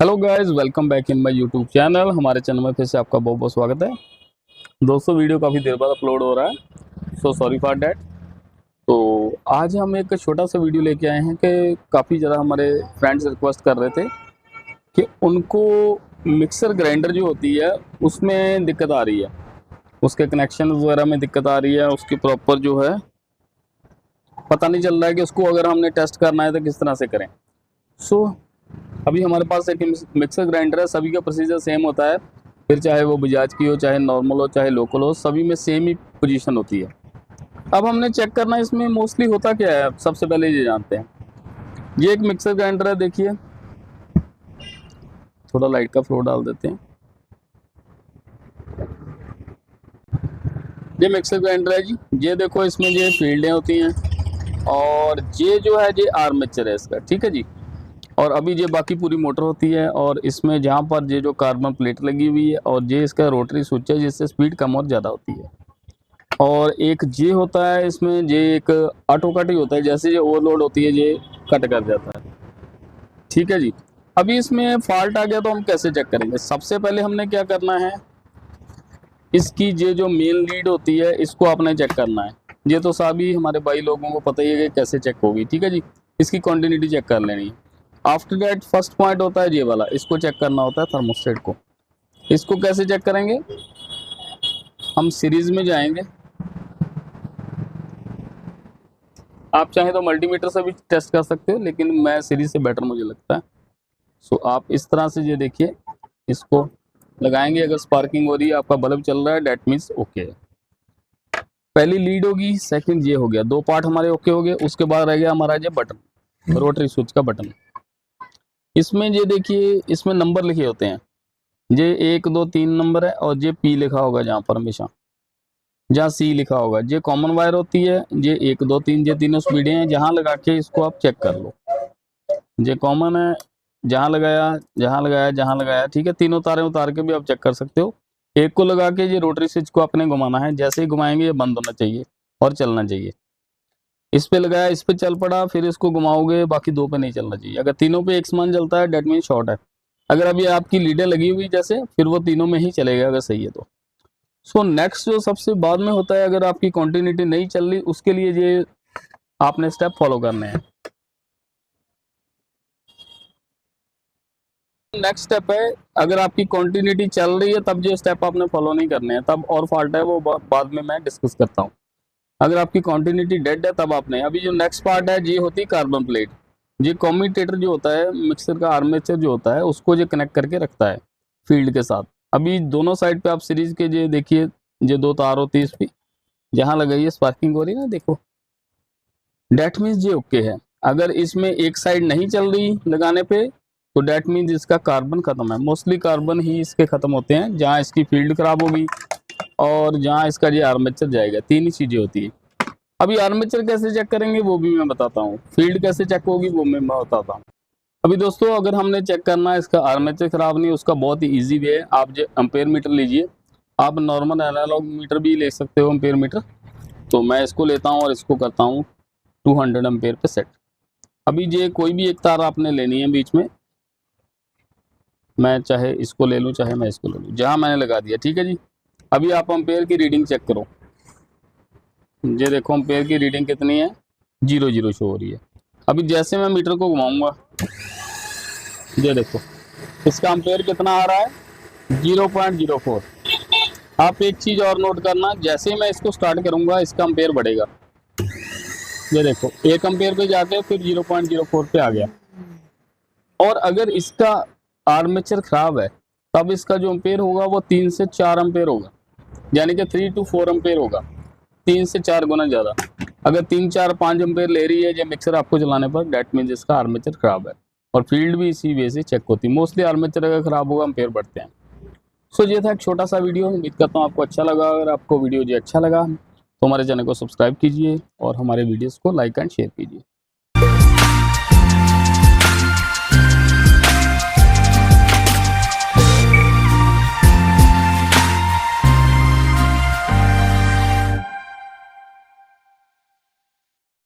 Hello guys, welcome back in my YouTube channel. हमारे channel में फिर से आपका बहुत बहुत स्वागत है। दोस्तों, वीडियो काफ़ी देर बाद अपलोड हो रहा है, सो सॉरी फॉर डैट। तो आज हम एक छोटा सा वीडियो लेके आए हैं कि काफ़ी ज़्यादा हमारे फ्रेंड्स रिक्वेस्ट कर रहे थे कि उनको मिक्सर ग्राइंडर जो होती है उसमें दिक्कत आ रही है, उसके कनेक्शन वगैरह में दिक्कत आ रही है, उसकी प्रॉपर जो है पता नहीं चल रहा है कि उसको अगर हमने टेस्ट करना है तो किस तरह से करें। सो अभी हमारे पास एक मिक्सर ग्राइंडर है, सभी का प्रोसीजर सेम होता है, फिर चाहे वो बजाज की हो, चाहे नॉर्मल हो, चाहे लोकल हो, सभी में सेम ही पोजीशन होती है। अब हमने चेक करना है इसमें मोस्टली होता क्या है। सबसे पहले ये जानते हैं, ये एक मिक्सर ग्राइंडर है। देखिए, थोड़ा लाइट का फ्लो डाल देते हैं। ये मिक्सर ग्राइंडर है जी। ये देखो, इसमें ये फील्डें होती हैं और ये जो है ये आर्मेचर है इसका, ठीक है जी। और अभी ये बाकी पूरी मोटर होती है और इसमें जहाँ पर ये जो कार्बन प्लेट लगी हुई है और ये इसका रोटरी स्विच है जिससे स्पीड कम और ज़्यादा होती है। और एक ये होता है इसमें, ये एक ऑटो कट ही होता है, जैसे ये ओवरलोड होती है ये कट कर जाता है, ठीक है जी। अभी इसमें फॉल्ट आ गया तो हम कैसे चेक करेंगे। सबसे पहले हमने क्या करना है, इसकी ये जो मेन लीड होती है इसको आपने चेक करना है। ये तो सभी हमारे भाई लोगों को पता ही है कि कैसे चेक होगी, ठीक है जी। इसकी कंटिन्यूटी चेक कर लेनी है। आफ्टर दैट फर्स्ट पॉइंट होता है ये वाला, इसको चेक करना होता है थर्मोस्टेट को। इसको कैसे चेक करेंगे, हम सीरीज में जाएंगे। आप चाहें तो मल्टीमीटर से भी टेस्ट कर सकते हो, लेकिन मैं सीरीज से बेटर मुझे लगता है। सो आप इस तरह से ये देखिए, इसको लगाएंगे। अगर स्पार्किंग हो रही है, आपका बल्ब चल रहा है, डेट मीन्स ओके है। पहली लीड होगी, सेकंड ये हो गया, दो पार्ट हमारे ओके हो गए। उसके बाद रह गया हमारा ये बटन, रोटरी स्विच का बटन। इसमें ये देखिए, इसमें नंबर लिखे होते हैं, ये 1 2 3 नंबर है और ये P लिखा होगा जहाँ पर हमेशा, जहाँ C लिखा होगा। ये कॉमन वायर होती है, ये 1 2 3 ये तीनों स्पीडें हैं। जहाँ लगा के इसको आप चेक कर लो, ये कॉमन है, जहाँ लगाया जहाँ लगाया जहाँ लगाया, ठीक है। तीनों तारें उतार के भी आप चेक कर सकते हो। एक को लगा के ये रोटरी स्विच को आपने घुमाना है, जैसे ही घुमाएंगे ये बंद होना चाहिए और चलना चाहिए। इस पे लगाया, इस पे चल पड़ा, फिर इसको घुमाओगे, बाकी दो पे नहीं चलना चाहिए। अगर तीनों पे एक समान चलता है डेट मीन शॉर्ट है। अगर अभी आपकी लीडें लगी हुई जैसे, फिर वो तीनों में ही चलेगा अगर सही है तो। सो नेक्स्ट जो सबसे बाद में होता है, अगर आपकी कंटिन्यूटी नहीं चल रही, उसके लिए ये आपने स्टेप फॉलो करने हैं। नेक्स्ट स्टेप है, अगर आपकी कंटिन्यूटी चल रही है तब ये स्टेप आपने फॉलो नहीं करने हैं, तब और फॉल्ट है, वो बाद में मैं डिस्कस करता हूँ। अगर आपकी कंटिन्यूटी डेड है तब आपने, अभी जो नेक्स्ट पार्ट है ये होती है कार्बन प्लेट। ये कम्यूटेटर जो होता है, मिक्सर का आर्मेचर जो होता है, उसको ये कनेक्ट करके रखता है फील्ड के साथ। अभी दोनों साइड पे आप सीरीज के ये देखिए, ये दो तार होती है, इस पर जहाँ लगाइए स्पार्किंग हो रही है ना, देखो, डेट मीन्स ये ओके है। अगर इसमें एक साइड नहीं चल रही लगाने पे, तो डेट मीन्स इसका कार्बन खत्म है। मोस्टली कार्बन ही इसके खत्म होते हैं, जहाँ इसकी फील्ड खराब होगी और जहाँ इसका ये आर्मेचर जाएगा। तीन ही चीजें होती है। अभी आर्मेचर कैसे चेक करेंगे वो भी मैं बताता हूँ, फील्ड कैसे चेक होगी वो मैं बताता हूँ। अभी दोस्तों, अगर हमने चेक करना है इसका आर्मेचर खराब नहीं, उसका बहुत ही ईजी वे है। आप जो एम्पेयर मीटर लीजिए, आप नॉर्मल एनालॉग मीटर भी ले सकते हो, एम्पेयर मीटर। तो मैं इसको लेता हूँ और इसको करता हूँ 200 एम्पेयर पे सेट। अभी ये कोई भी एक तार आपने लेनी है बीच में, मैं चाहे इसको ले लूँ चाहे मैं इसको ले लूँ, जहाँ मैंने लगा दिया, ठीक है जी। अभी आप एम्पेयर की रीडिंग चेक करो। ये देखो एम्पेयर की रीडिंग कितनी है, 0 शो हो रही है। अभी जैसे मैं मीटर को घुमाऊंगा, ये देखो इसका एम्पेयर कितना आ रहा है, 0.04। आप एक चीज और नोट करना, जैसे ही मैं इसको स्टार्ट करूंगा इसका एम्पेयर बढ़ेगा। ये देखो 1 एम्पेयर पे जाके फिर 0.04 पे आ गया। और अगर इसका आर्मेचर खराब है, तब इसका जो एम्पेयर होगा वो 3 से 4 एम्पेयर होगा, यानी कि 3 to 4 एम्पेयर होगा, 3 से 4 गुना ज़्यादा। अगर 3 4 5 एम्पेयर ले रही है ये मिक्सर आपको चलाने पर, डेट मीन्स इसका आर्मेचर खराब है। और फील्ड भी इसी वे से चेक होती है। मोस्टली आर्मेचर अगर खराब होगा एम्पेयर बढ़ते हैं। सो ये था एक छोटा सा वीडियो, उम्मीद करता हूँ आपको अच्छा लगा। अगर आपको वीडियो जो अच्छा लगा तो हमारे चैनल को सब्सक्राइब कीजिए और हमारे वीडियोज़ को लाइक एंड शेयर कीजिए।